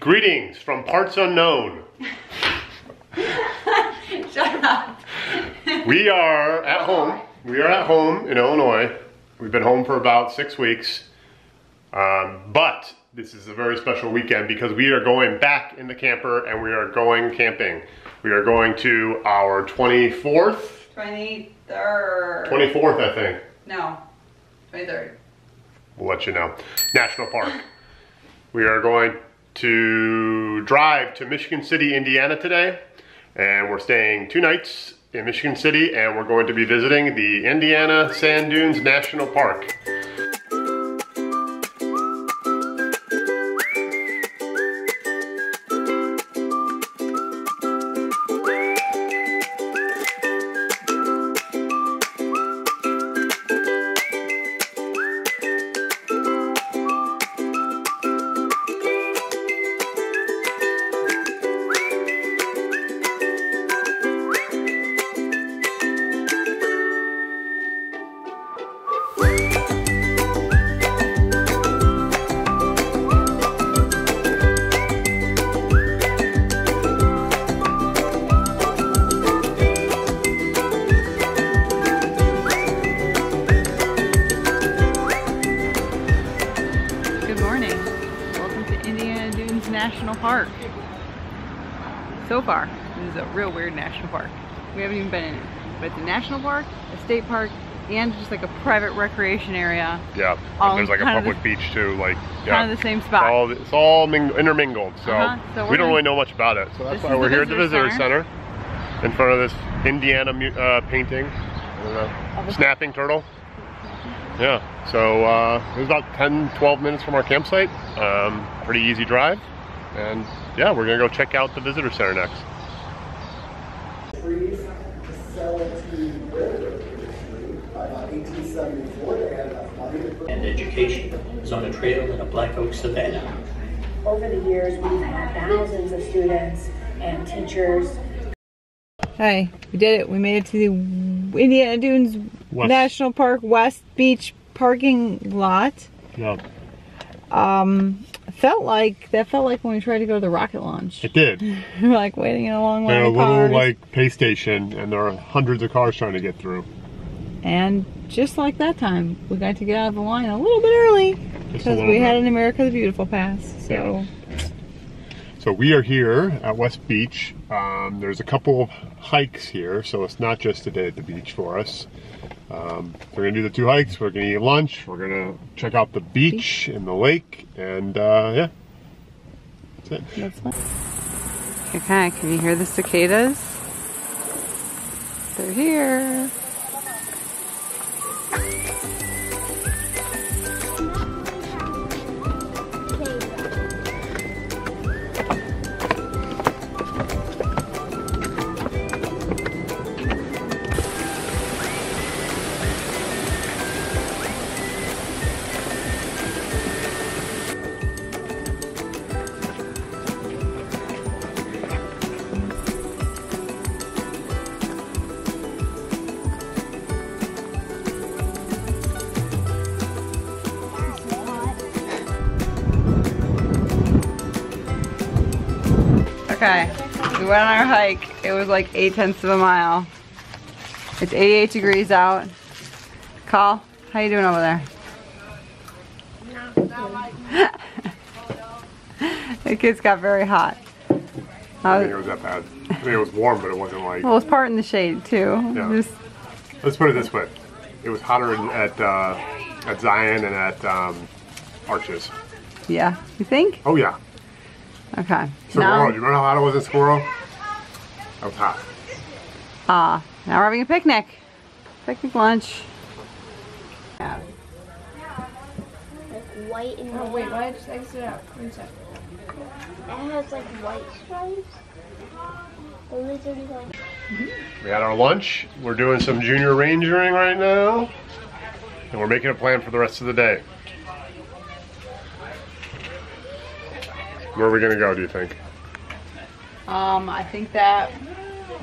Greetings from parts unknown. Shut up. We are at home. We are at home in Illinois. We've been home for about 6 weeks. But this is a very special weekend because we are going back in the camper and we are going camping. We are going to our 24th? 23rd. 24th, I think. No, 23rd. We'll let you know. National Park. We are going to drive to Michigan City, Indiana today. And we're staying 2 nights in Michigan City and we're going to be visiting the Indiana Sand Dunes National Park. National Park. So far, this is a real weird national park. We haven't even been in it. But it's a national park, a state park, and just like a private recreation area. Yeah, and there's like a public beach too. Like, yeah, kind of the same spot. It's all intermingled, so, so we don't really know much about it. So that's why we're here at the visitor center in front of this Indiana painting. Snapping turtle. Yeah, so it was about 10-12 minutes from our campsite. Pretty easy drive. And yeah, we're gonna go check out the visitor center next. And education is on a trail in a black oak savanna. Over the years, we've had thousands of students and teachers. Hey, we did it. We made it to the Indiana Dunes National Park West Beach parking lot. Yep. That felt like when we tried to go to the rocket launch. It did. We're like waiting in a long line of cars. A little like pay station, and there are hundreds of cars trying to get through. And just like that time, we got to get out of the line a little bit early because we had an America the Beautiful pass. So. Yeah. So we are here at West Beach. There's a couple of hikes here, so it's not just a day at the beach for us. We're gonna do the 2 hikes, we're gonna eat lunch, we're gonna check out the beach and the lake, and yeah, that's it. That's fun. Okay, can you hear the cicadas? They're here. Okay, we went on our hike. It was like 0.8 of a mile. It's 88 degrees out. Call, how you doing over there? The kids got very hot. I think it was that bad. I mean, it was warm, but it wasn't like... Well, it was part in the shade too. Yeah. Let's put it this way. It was hotter at Zion and at Arches. Yeah, you think? Oh yeah. Okay. Squirrel, you remember how hot it was in Squirrel? That was hot. Now we're having a picnic. Picnic lunch. Like white and oh wait, why just exit out? One sec. It has like white stripes. The lizard is like. We had our lunch. We're doing some junior rangering right now. And we're making a plan for the rest of the day. Where are we gonna go, do you think? I think that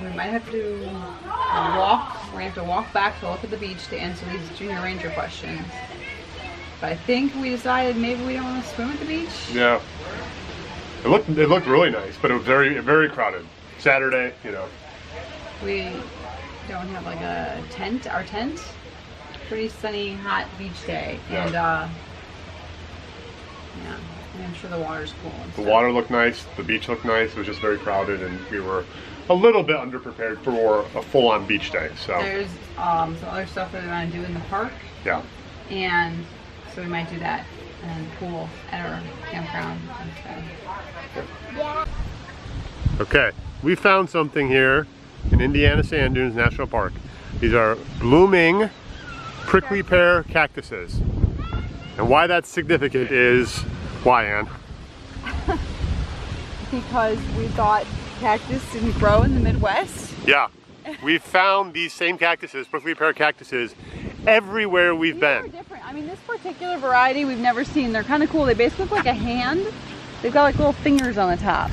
we might have to walk. We're gonna have to walk back to look at the beach to answer these junior ranger questions. But I think we decided maybe we don't want to swim at the beach. Yeah. It looked really nice, but it was very crowded. Saturday, you know. We don't have like a tent. Our tent. Pretty sunny, hot beach day, Yeah. and yeah, and I'm sure the water's cool. The water looked nice. The beach looked nice. It was just very crowded, and we were a little bit underprepared for a full-on beach day. So there's some other stuff that we want to do in the park. Yeah. And so we might do that and pool at our campground instead. Yeah. Okay, we found something here in Indiana Sand Dunes National Park. These are blooming prickly pear cactuses. And why that's significant is, why, Ann? Because we thought cactus didn't grow in the Midwest. Yeah, we found these same cactuses, prickly pear cactuses, everywhere we've been. They're different. I mean, this particular variety we've never seen. They're kind of cool. They basically look like a hand. They've got like little fingers on the top.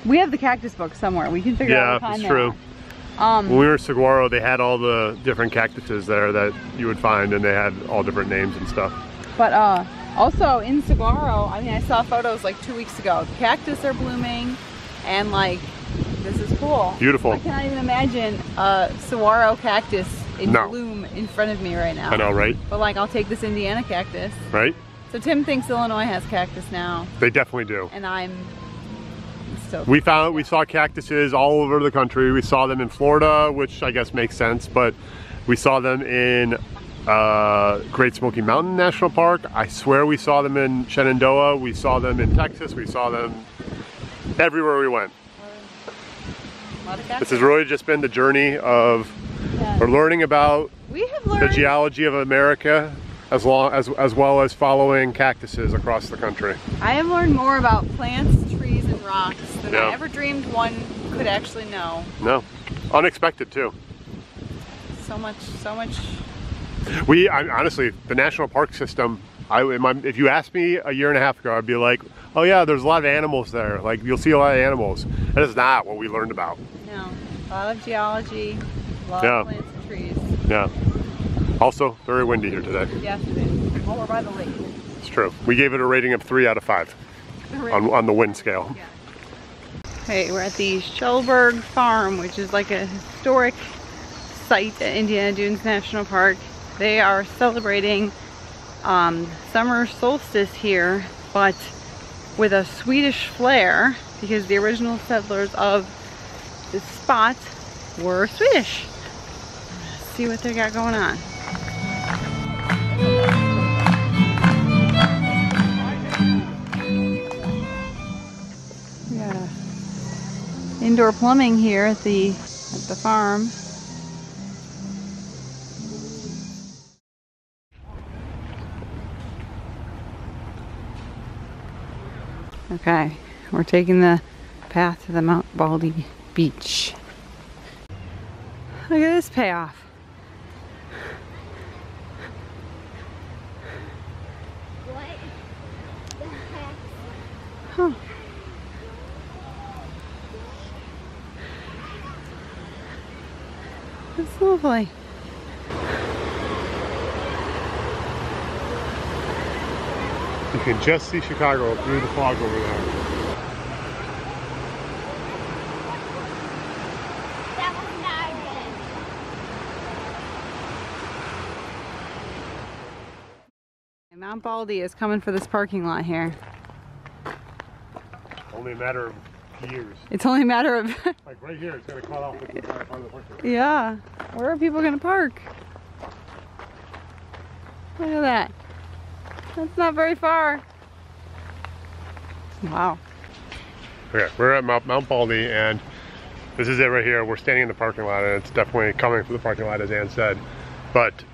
We have the cactus book somewhere. We can figure out what kind it's true. When we were at Saguaro, they had all the different cactuses there that you would find, and they had all different names and stuff. But also in Saguaro, I mean, I saw photos like 2 weeks ago. The cactus are blooming, and like, this is cool. Beautiful. I cannot even imagine a saguaro cactus in bloom in front of me right now. I know, right? But like, I'll take this Indiana cactus. Right? So Tim thinks Illinois has cactus now. They definitely do. And I'm stoked. We saw cactuses all over the country. We saw them in Florida, which I guess makes sense, but we saw them in Great Smoky Mountain National Park. I swear we saw them in Shenandoah. We saw them in Texas. We saw them everywhere we went. This has really just been the journey of we're learning about the geology of America as well as following cactuses across the country. I have learned more about plants, trees, and rocks than I ever dreamed one could actually know. No, unexpected too. So much. Honestly, the national park system, if you asked me a year and a half ago, I'd be like, oh yeah, there's a lot of animals there. Like, you'll see a lot of animals. That is not what we learned about. No, a lot of geology, a lot of plants and trees. Yeah. Also, very windy here today. Yes, it is. Well, we're by the lake. It's true. We gave it a rating of 3 out of 5 on the wind scale. Yeah. Okay, we're at the Shellberg Farm, which is like a historic site at Indiana Dunes National Park. They are celebrating summer solstice here, but with a Swedish flair, because the original settlers of this spot were Swedish. Let's see what they got going on. We got indoor plumbing here at the farm. Okay, we're taking the path to the Mount Baldy beach. Look at this payoff. What the heck? Huh. That's lovely. You can just see Chicago through the fog over there. That was not good. Mount Baldy is coming for this parking lot here. Only a matter of years. It's only a matter of... Like right here, it's going to cut off the entire part of the parking lot. Yeah. Where are people going to park? Look at that. That's not very far. Wow. Okay, we're at Mount Baldy, and this is it right here. We're standing in the parking lot, and it's definitely coming from the parking lot, as Ann said. But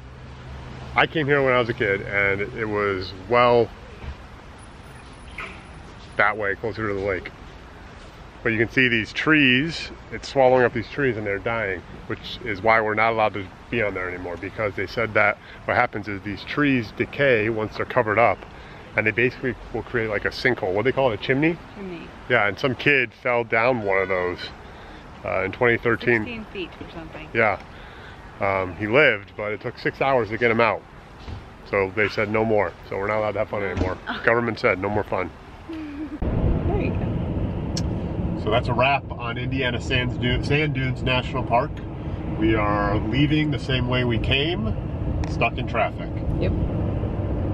I came here when I was a kid, and it was, well, that way, closer to the lake. But you can see these trees, it's swallowing up these trees and they're dying, which is why we're not allowed to be on there anymore, because they said that what happens is these trees decay once they're covered up, and they basically will create like a sinkhole. What do they call it, a chimney? Chimney. Yeah, and some kid fell down one of those in 2013. 16 feet or something. Yeah. He lived, but it took 6 hours to get him out. So they said no more. So we're not allowed to have fun anymore. Government said no more fun. Great. So that's a wrap on Indiana Sand Dunes National Park. We are leaving the same way we came, stuck in traffic. Yep.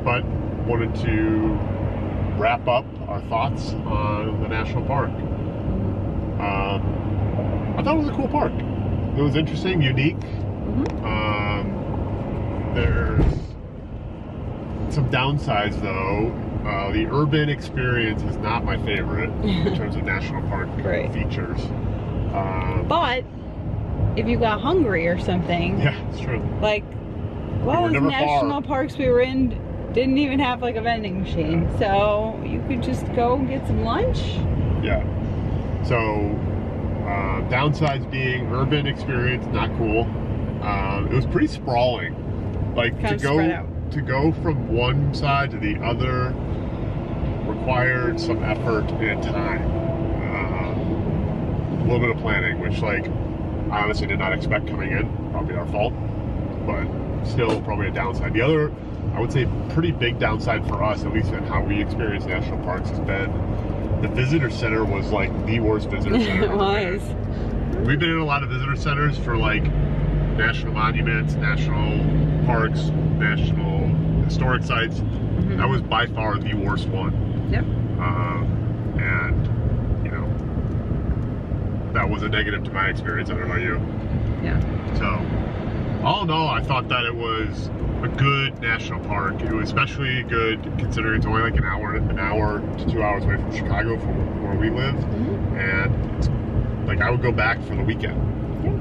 But wanted to wrap up our thoughts on the national park. I thought it was a cool park. It was interesting, unique. There's some downsides though. The urban experience is not my favorite in terms of national park features. But if you got hungry or something, yeah, it's true. Like, well, those national parks we were in didn't even have like a vending machine, so you could just go get some lunch. Yeah. So downsides being urban experience, not cool. It was pretty sprawling. Like to go from one side to the other required some effort and time. A little bit of planning, which like I honestly did not expect coming in. Probably our fault, but still probably a downside. The other, I would say, pretty big downside for us, at least in how we experience national parks, has been the visitor center was like the worst visitor center. It was. We've been in a lot of visitor centers for like national monuments, national parks, national historic sites. That was by far the worst one. Yep. And you know, that was a negative to my experience. I don't know about you. Yeah. So, all in all, I thought that it was a good national park. It was especially good considering it's only like an hour to 2 hours away from Chicago, from where we live. And it's, like, I would go back for the weekend.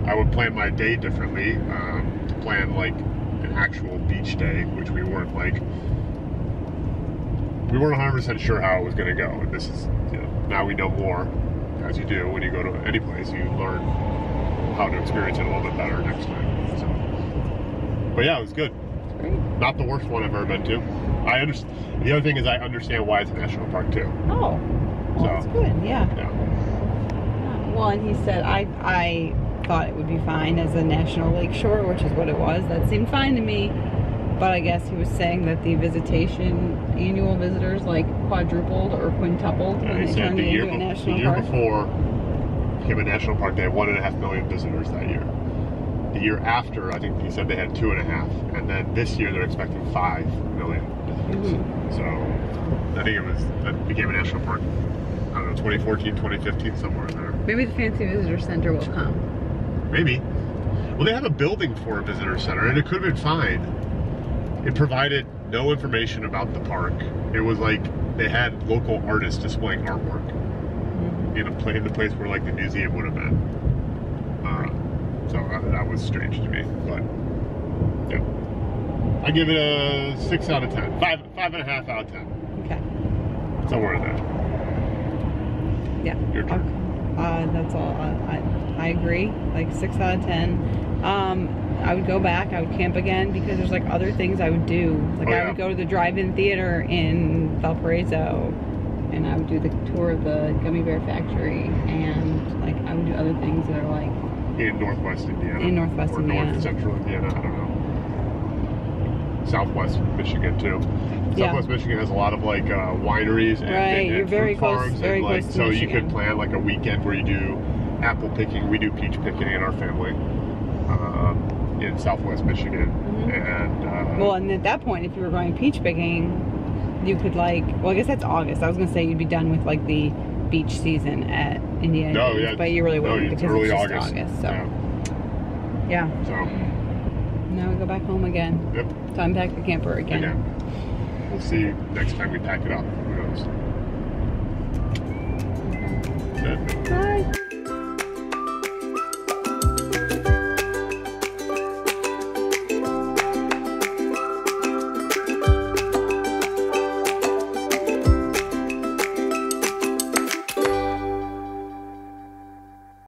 I would plan my day differently, to plan like an actual beach day, which we weren't 100% sure how it was going to go. And this is, you know, now we know more, as you do when you go to any place. You learn how to experience it a little bit better next time. So, but yeah, it was good. Great. Not the worst one I've ever been to. I understand. The other thing is I understand why it's a national park too. Oh, well, that's good. Yeah. Well, and he said I thought it would be fine as a national lake shore, which is what it was. That seemed fine to me. But I guess he was saying that the annual visitors like quadrupled or quintupled when they turned it into a national park. The year before it became a national park, they had 1.5 million visitors that year. The year after, I think he said they had 2.5, and then this year they're expecting 5 million visitors. So I think that became a national park, I don't know, 2014, 2015, somewhere in there. Maybe the fancy visitor center will come. Maybe. Well, they have a building for a visitor center, and it could have been fine. It provided no information about the park. It was like they had local artists displaying artwork in the place where like the museum would have been. So that was strange to me, but yeah. I give it a 6 out of 10. 5.5 out of 10. Okay. Somewhere in there. Yeah. Your turn. That's all. I agree. Like 6 out of 10. I would go back. I would camp again because there's like other things I would do. Like I would go to the drive-in theater in Valparaiso, and I would do the tour of the gummy bear factory, and like I would do other things that are like in Northwest Indiana. In Northwest Indiana. North Central Indiana. I don't know. Southwest Michigan too. Southwest Michigan has a lot of like wineries and you're very fruit close, farms, very and like close to so Michigan. you could plan like a weekend where you do apple picking. We do peach picking in our family in Southwest Michigan, and well, and at that point, if you were going peach picking, you could like, well, I guess that's August. I was gonna say you'd be done with like the beach season at Indiana. No, yeah, but you really wouldn't because early it's just August. So yeah. So now we go back home again. Yep. So I'm back to camper again. We'll see next time we pack it up. Who knows?